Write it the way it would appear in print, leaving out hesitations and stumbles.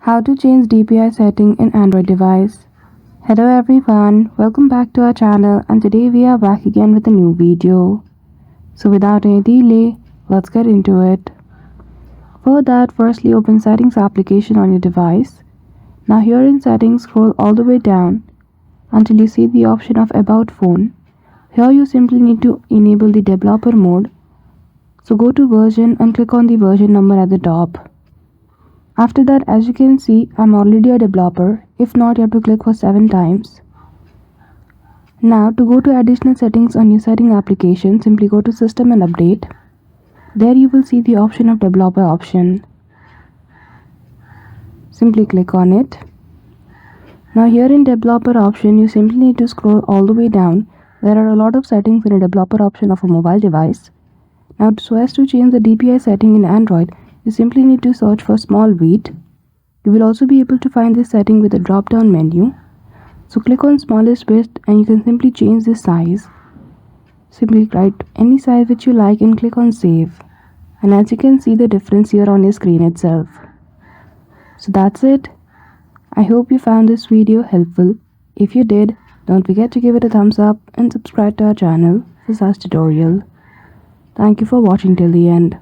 How to change DPI setting in Android device. Hello everyone, welcome back to our channel, and today we are back again with a new video. So without any delay, let's get into it. For that, firstly open settings application on your device. Now here in settings, scroll all the way down until you see the option of about phone. Here you simply need to enable the developer mode. So go to version and click on the version number at the top. After that, as you can see, I'm already a developer. If not, you have to click for 7 times. Now to go to additional settings on your setting application, simply go to system and update. There you will see the option of developer option. Simply click on it. Now here in developer option, you simply need to scroll all the way down. There are a lot of settings in a developer option of a mobile device. Now so as to change the DPI setting in Android, you simply need to search for small wheat. You will also be able to find this setting with a drop down menu. So click on smallest width and you can simply change the size. Simply write any size which you like and click on save. And as you can see the difference here on your screen itself. So that's it. I hope you found this video helpful. If you did, don't forget to give it a thumbs up and subscribe to our channel for such tutorial. Thank you for watching till the end.